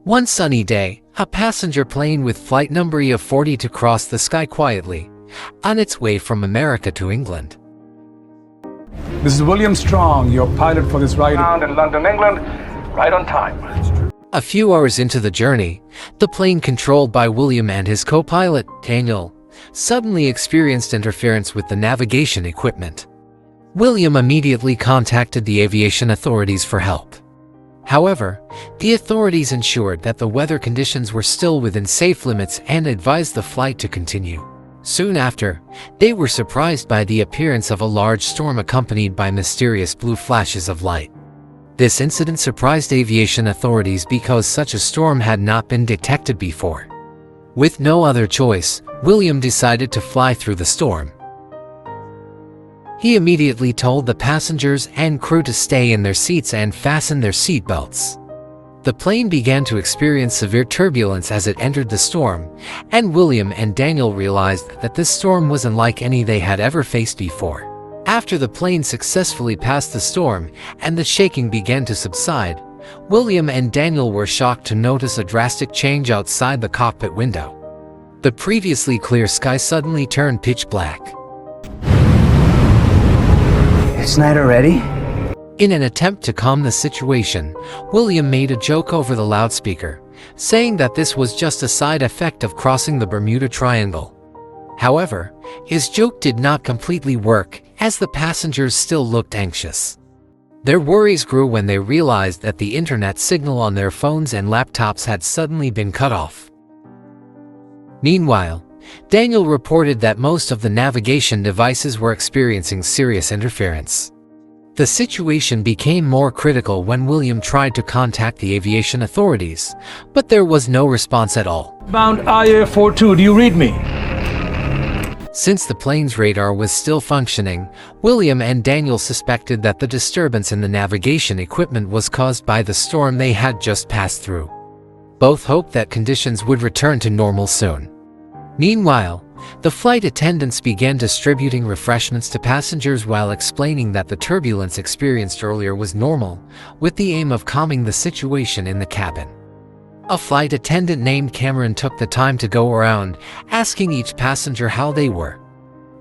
One sunny day, a passenger plane with flight number EF40 to cross the sky quietly, on its way from America to England. This is William Strong, your pilot for this ride. Found in London, England, right on time. A few hours into the journey, the plane controlled by William and his co-pilot, Daniel, suddenly experienced interference with the navigation equipment. William immediately contacted the aviation authorities for help. However, the authorities ensured that the weather conditions were still within safe limits and advised the flight to continue. Soon after, they were surprised by the appearance of a large storm accompanied by mysterious blue flashes of light. This incident surprised aviation authorities because such a storm had not been detected before. With no other choice, William decided to fly through the storm. He immediately told the passengers and crew to stay in their seats and fasten their seat belts. The plane began to experience severe turbulence as it entered the storm, and William and Daniel realized that this storm was unlike any they had ever faced before. After the plane successfully passed the storm and the shaking began to subside, William and Daniel were shocked to notice a drastic change outside the cockpit window. The previously clear sky suddenly turned pitch black. It's night already? In an attempt to calm the situation, William made a joke over the loudspeaker, saying that this was just a side effect of crossing the Bermuda Triangle. However, his joke did not completely work, as the passengers still looked anxious. Their worries grew when they realized that the internet signal on their phones and laptops had suddenly been cut off. Meanwhile, Daniel reported that most of the navigation devices were experiencing serious interference. The situation became more critical when William tried to contact the aviation authorities, but there was no response at all. Bound IA42, do you read me? Since the plane's radar was still functioning, William and Daniel suspected that the disturbance in the navigation equipment was caused by the storm they had just passed through. Both hoped that conditions would return to normal soon. Meanwhile, the flight attendants began distributing refreshments to passengers while explaining that the turbulence experienced earlier was normal, with the aim of calming the situation in the cabin. A flight attendant named Cameron took the time to go around, asking each passenger how they were.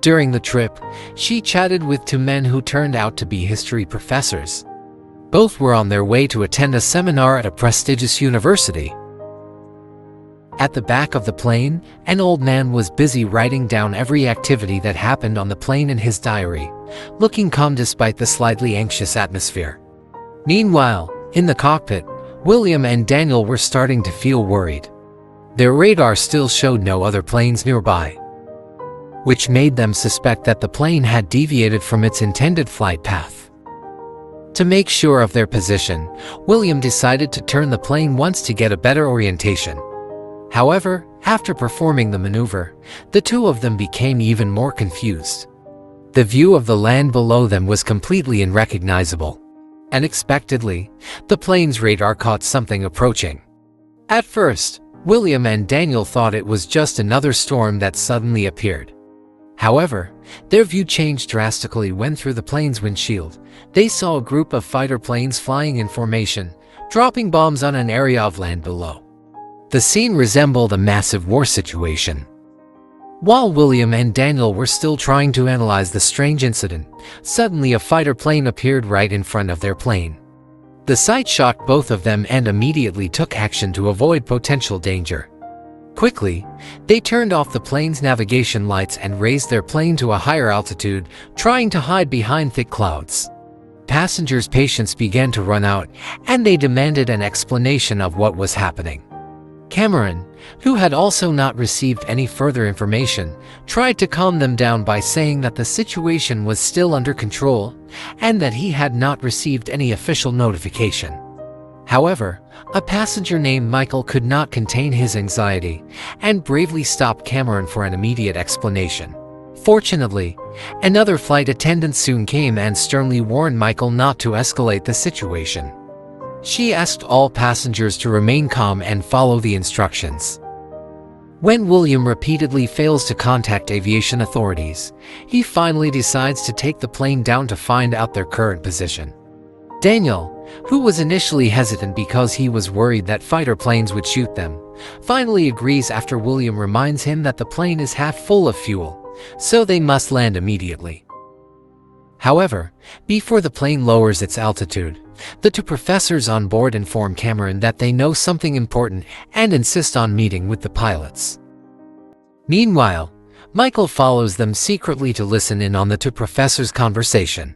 During the trip, she chatted with two men who turned out to be history professors. Both were on their way to attend a seminar at a prestigious university. At the back of the plane, an old man was busy writing down every activity that happened on the plane in his diary, looking calm despite the slightly anxious atmosphere. Meanwhile, in the cockpit, William and Daniel were starting to feel worried. Their radar still showed no other planes nearby, which made them suspect that the plane had deviated from its intended flight path. To make sure of their position, William decided to turn the plane once to get a better orientation. However, after performing the maneuver, the two of them became even more confused. The view of the land below them was completely unrecognizable. Unexpectedly, the plane's radar caught something approaching. At first, William and Daniel thought it was just another storm that suddenly appeared. However, their view changed drastically when through the plane's windshield, they saw a group of fighter planes flying in formation, dropping bombs on an area of land below. The scene resembled a massive war situation. While William and Daniel were still trying to analyze the strange incident, suddenly a fighter plane appeared right in front of their plane. The sight shocked both of them and immediately took action to avoid potential danger. Quickly, they turned off the plane's navigation lights and raised their plane to a higher altitude, trying to hide behind thick clouds. Passengers' patience began to run out, and they demanded an explanation of what was happening. Cameron, who had also not received any further information, tried to calm them down by saying that the situation was still under control and that he had not received any official notification. However, a passenger named Michael could not contain his anxiety and bravely stopped Cameron for an immediate explanation. Fortunately, another flight attendant soon came and sternly warned Michael not to escalate the situation. She asked all passengers to remain calm and follow the instructions. When William repeatedly fails to contact aviation authorities, he finally decides to take the plane down to find out their current position. Daniel, who was initially hesitant because he was worried that fighter planes would shoot them, finally agrees after William reminds him that the plane is half full of fuel, so they must land immediately. However, before the plane lowers its altitude, the two professors on board inform Cameron that they know something important and insist on meeting with the pilots. Meanwhile, Michael follows them secretly to listen in on the two professors' conversation.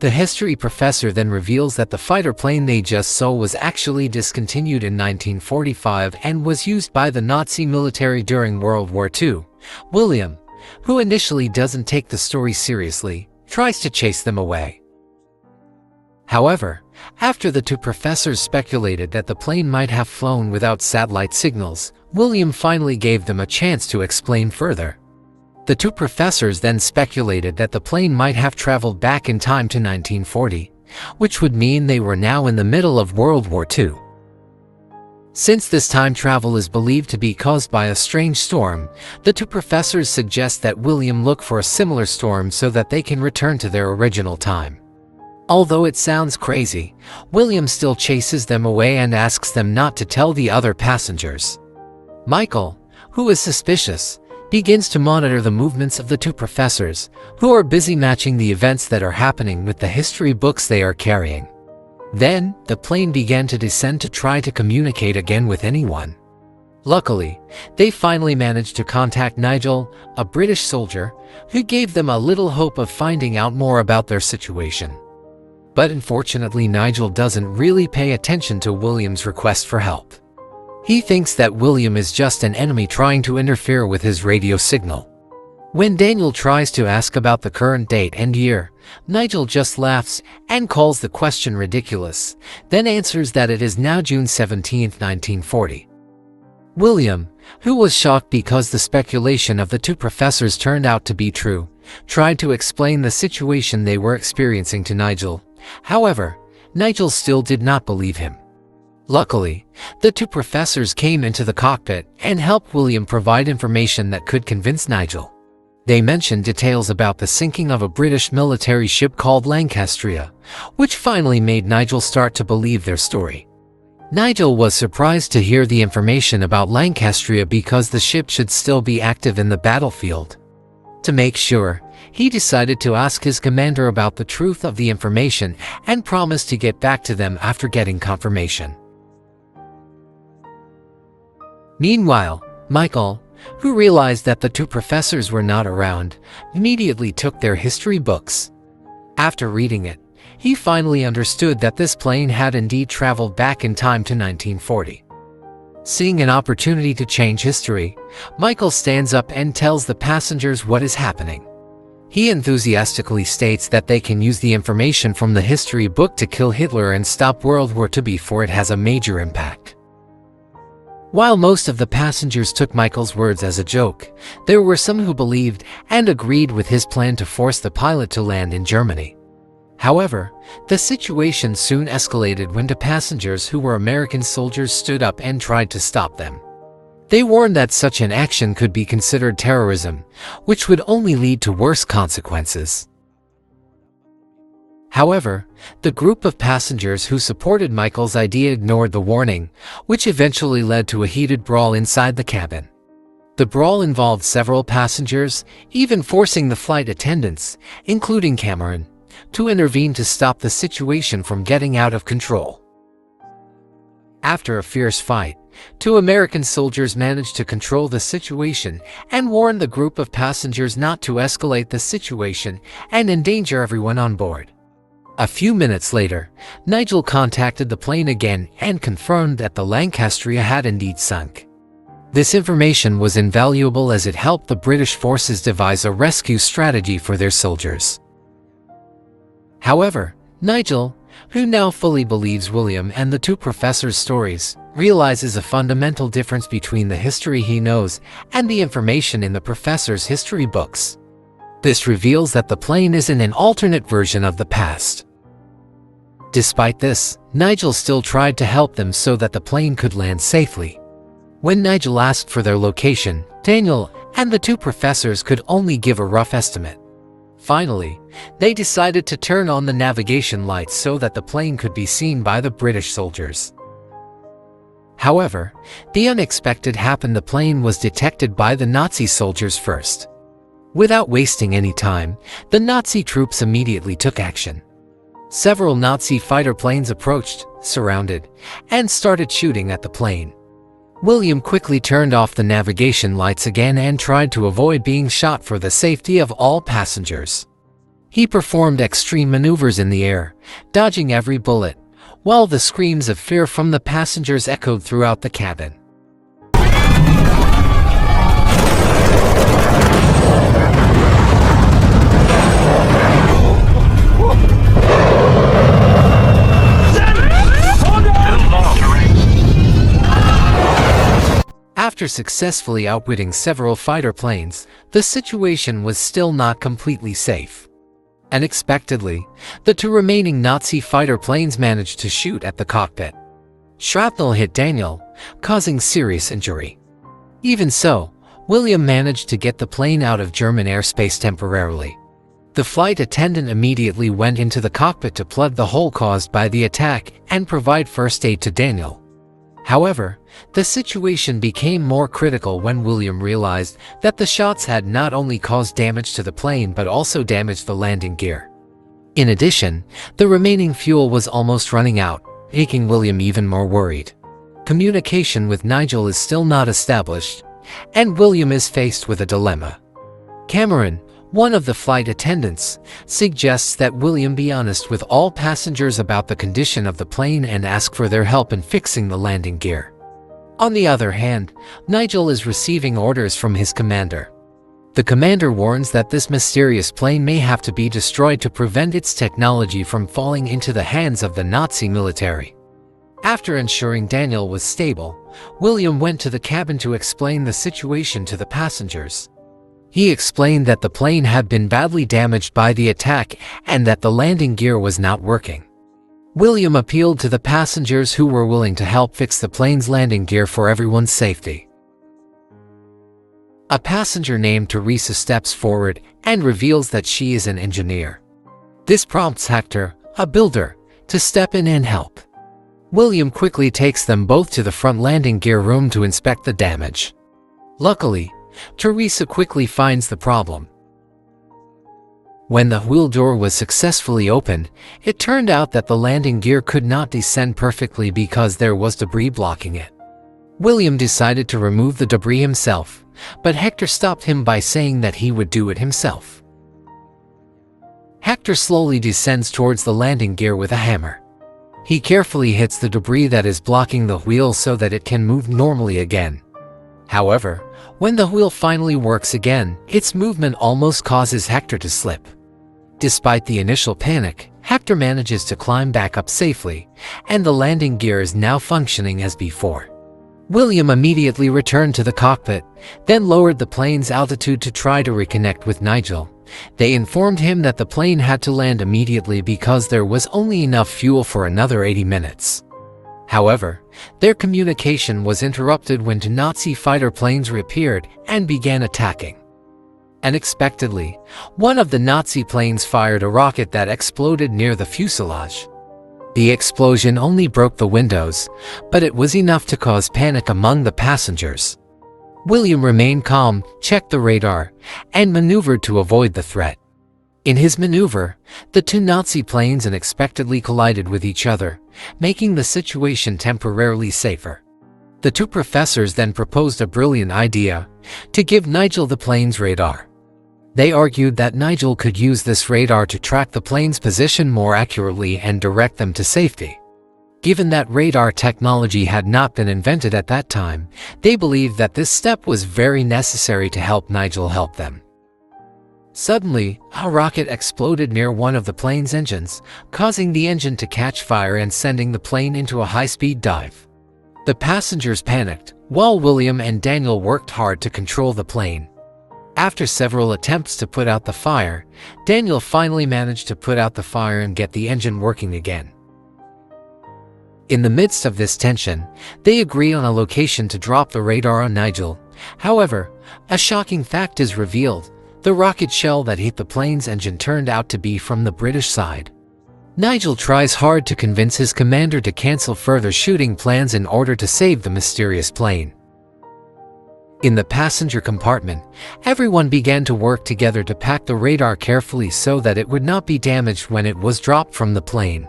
The history professor then reveals that the fighter plane they just saw was actually discontinued in 1945 and was used by the Nazi military during World War II. William, who initially doesn't take the story seriously, tries to chase them away. However, after the two professors speculated that the plane might have flown without satellite signals, William finally gave them a chance to explain further. The two professors then speculated that the plane might have traveled back in time to 1940, which would mean they were now in the middle of World War II. Since this time travel is believed to be caused by a strange storm, the two professors suggest that William look for a similar storm so that they can return to their original time. Although it sounds crazy, William still chases them away and asks them not to tell the other passengers. Michael, who is suspicious, begins to monitor the movements of the two professors, who are busy matching the events that are happening with the history books they are carrying. Then, the plane began to descend to try to communicate again with anyone. Luckily, they finally managed to contact Nigel, a British soldier, who gave them a little hope of finding out more about their situation. But unfortunately, Nigel doesn't really pay attention to William's request for help. He thinks that William is just an enemy trying to interfere with his radio signal. When Daniel tries to ask about the current date and year, Nigel just laughs and calls the question ridiculous, then answers that it is now June 17, 1940. William, who was shocked because the speculation of the two professors turned out to be true, tried to explain the situation they were experiencing to Nigel. However, Nigel still did not believe him. Luckily, the two professors came into the cockpit and helped William provide information that could convince Nigel. They mentioned details about the sinking of a British military ship called Lancastria, which finally made Nigel start to believe their story. Nigel was surprised to hear the information about Lancastria because the ship should still be active in the battlefield. To make sure, he decided to ask his commander about the truth of the information and promised to get back to them after getting confirmation. Meanwhile, Michael, who realized that the two professors were not around, immediately took their history books. After reading it, he finally understood that this plane had indeed traveled back in time to 1940. Seeing an opportunity to change history, Michael stands up and tells the passengers what is happening. He enthusiastically states that they can use the information from the history book to kill Hitler and stop World War II before it has a major impact. While most of the passengers took Michael's words as a joke, there were some who believed and agreed with his plan to force the pilot to land in Germany. However, the situation soon escalated when two passengers who were American soldiers stood up and tried to stop them. They warned that such an action could be considered terrorism, which would only lead to worse consequences. However, the group of passengers who supported Michael's idea ignored the warning, which eventually led to a heated brawl inside the cabin. The brawl involved several passengers, even forcing the flight attendants, including Cameron, to intervene to stop the situation from getting out of control. After a fierce fight, two American soldiers managed to control the situation and warned the group of passengers not to escalate the situation and endanger everyone on board. A few minutes later, Nigel contacted the plane again and confirmed that the Lancastria had indeed sunk. This information was invaluable as it helped the British forces devise a rescue strategy for their soldiers. However, Nigel, who now fully believes William and the two professors' stories, realizes a fundamental difference between the history he knows and the information in the professors' history books. This reveals that the plane is in an alternate version of the past. Despite this, Nigel still tried to help them so that the plane could land safely. When Nigel asked for their location, Daniel and the two professors could only give a rough estimate. Finally, they decided to turn on the navigation lights so that the plane could be seen by the British soldiers. However, the unexpected happened. The plane was detected by the Nazi soldiers first. Without wasting any time, the Nazi troops immediately took action. Several Nazi fighter planes approached, surrounded, and started shooting at the plane. William quickly turned off the navigation lights again and tried to avoid being shot for the safety of all passengers. He performed extreme maneuvers in the air, dodging every bullet, while the screams of fear from the passengers echoed throughout the cabin. After successfully outwitting several fighter planes, the situation was still not completely safe. Unexpectedly, the two remaining Nazi fighter planes managed to shoot at the cockpit. Shrapnel hit Daniel, causing serious injury. Even so, William managed to get the plane out of German airspace temporarily. The flight attendant immediately went into the cockpit to plug the hole caused by the attack and provide first aid to Daniel. However, the situation became more critical when William realized that the shots had not only caused damage to the plane but also damaged the landing gear. In addition, the remaining fuel was almost running out, making William even more worried. Communication with Nigel is still not established, and William is faced with a dilemma. Cameron, one of the flight attendants, suggests that William be honest with all passengers about the condition of the plane and ask for their help in fixing the landing gear. On the other hand, Nigel is receiving orders from his commander. The commander warns that this mysterious plane may have to be destroyed to prevent its technology from falling into the hands of the Nazi military. After ensuring Daniel was stable, William went to the cabin to explain the situation to the passengers. He explained that the plane had been badly damaged by the attack and that the landing gear was not working. William appealed to the passengers who were willing to help fix the plane's landing gear for everyone's safety. A passenger named Teresa steps forward and reveals that she is an engineer. This prompts Hector, a builder, to step in and help. William quickly takes them both to the front landing gear room to inspect the damage. Luckily, Teresa quickly finds the problem. When the wheel door was successfully opened, it turned out that the landing gear could not descend perfectly because there was debris blocking it. William decided to remove the debris himself, but Hector stopped him by saying that he would do it himself. Hector slowly descends towards the landing gear with a hammer. He carefully hits the debris that is blocking the wheel so that it can move normally again. However, when the wheel finally works again, its movement almost causes Hector to slip. Despite the initial panic, Hector manages to climb back up safely, and the landing gear is now functioning as before. William immediately returned to the cockpit, then lowered the plane's altitude to try to reconnect with Nigel. They informed him that the plane had to land immediately because there was only enough fuel for another 80 minutes. However, their communication was interrupted when two Nazi fighter planes reappeared and began attacking. Unexpectedly, one of the Nazi planes fired a rocket that exploded near the fuselage. The explosion only broke the windows, but it was enough to cause panic among the passengers. William remained calm, checked the radar, and maneuvered to avoid the threat. In his maneuver, the two Nazi planes unexpectedly collided with each other, making the situation temporarily safer. The two professors then proposed a brilliant idea: to give Nigel the plane's radar. They argued that Nigel could use this radar to track the plane's position more accurately and direct them to safety. Given that radar technology had not been invented at that time, they believed that this step was very necessary to help Nigel help them. Suddenly, a rocket exploded near one of the plane's engines, causing the engine to catch fire and sending the plane into a high-speed dive. The passengers panicked, while William and Daniel worked hard to control the plane. After several attempts to put out the fire, Daniel finally managed to put out the fire and get the engine working again. In the midst of this tension, they agree on a location to drop the radar on Nigel. However, a shocking fact is revealed: The rocket shell that hit the plane's engine turned out to be from the British side. Nigel tries hard to convince his commander to cancel further shooting plans in order to save the mysterious plane. In the passenger compartment, everyone began to work together to pack the radar carefully so that it would not be damaged when it was dropped from the plane.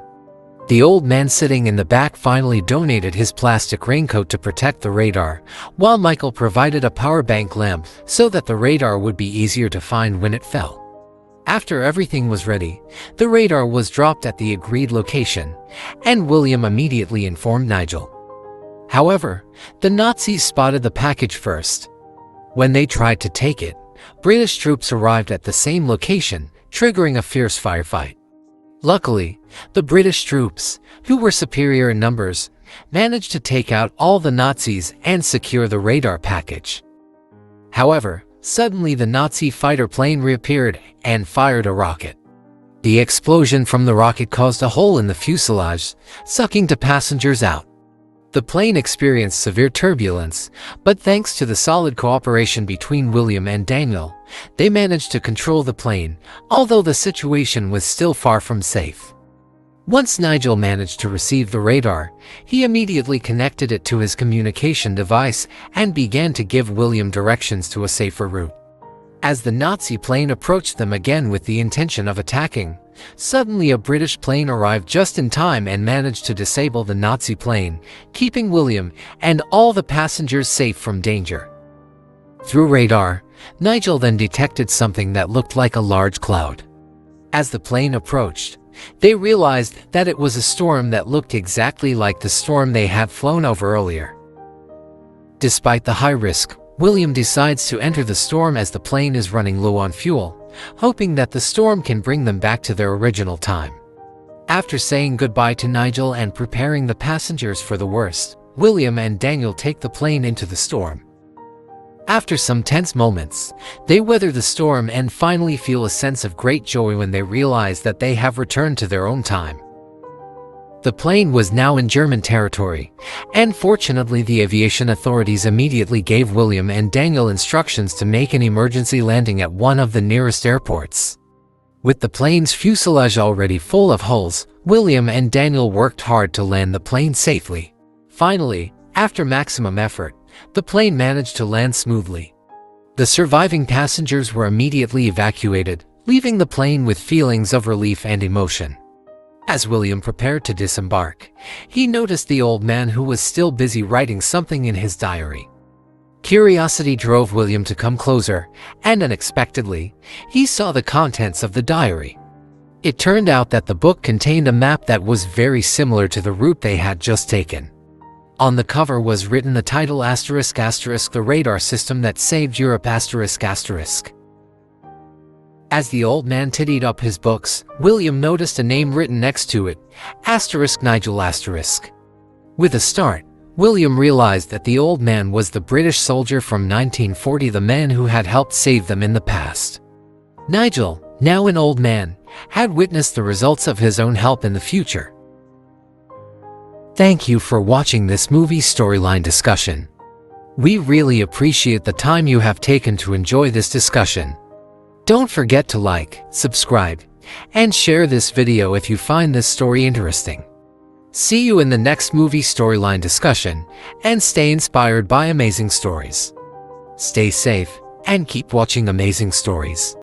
The old man sitting in the back finally donated his plastic raincoat to protect the radar, while Michael provided a power bank lamp so that the radar would be easier to find when it fell. After everything was ready, the radar was dropped at the agreed location, and William immediately informed Nigel. However, the Nazis spotted the package first. When they tried to take it, British troops arrived at the same location, triggering a fierce firefight. Luckily, the British troops, who were superior in numbers, managed to take out all the Nazis and secure the radar package. However, suddenly the Nazi fighter plane reappeared and fired a rocket. The explosion from the rocket caused a hole in the fuselage, sucking the passengers out. The plane experienced severe turbulence, but thanks to the solid cooperation between William and Daniel, they managed to control the plane, although the situation was still far from safe. Once Nigel managed to receive the radar, he immediately connected it to his communication device and began to give William directions to a safer route. As the Nazi plane approached them again with the intention of attacking, suddenly a British plane arrived just in time and managed to disable the Nazi plane, keeping William and all the passengers safe from danger. Through radar, Nigel then detected something that looked like a large cloud. As the plane approached, they realized that it was a storm that looked exactly like the storm they had flown over earlier. Despite the high risk, William decides to enter the storm as the plane is running low on fuel, hoping that the storm can bring them back to their original time. After saying goodbye to Nigel and preparing the passengers for the worst, William and Daniel take the plane into the storm. After some tense moments, they weather the storm and finally feel a sense of great joy when they realize that they have returned to their own time. The plane was now in German territory, and fortunately the aviation authorities immediately gave William and Daniel instructions to make an emergency landing at one of the nearest airports. With the plane's fuselage already full of holes, William and Daniel worked hard to land the plane safely. Finally, after maximum effort, the plane managed to land smoothly. The surviving passengers were immediately evacuated, leaving the plane with feelings of relief and emotion. As William prepared to disembark, he noticed the old man who was still busy writing something in his diary. Curiosity drove William to come closer, and unexpectedly, he saw the contents of the diary. It turned out that the book contained a map that was very similar to the route they had just taken. On the cover was written the title ****, the radar system that saved Europe ****. As the old man tidied up his books, William noticed a name written next to it, ***Nigel***. With a start, William realized that the old man was the British soldier from 1940, the man who had helped save them in the past. Nigel, now an old man, had witnessed the results of his own help in the future. Thank you for watching this movie storyline discussion. We really appreciate the time you have taken to enjoy this discussion. Don't forget to like, subscribe, and share this video if you find this story interesting. See you in the next movie storyline discussion, and stay inspired by amazing stories. Stay safe, and keep watching amazing stories.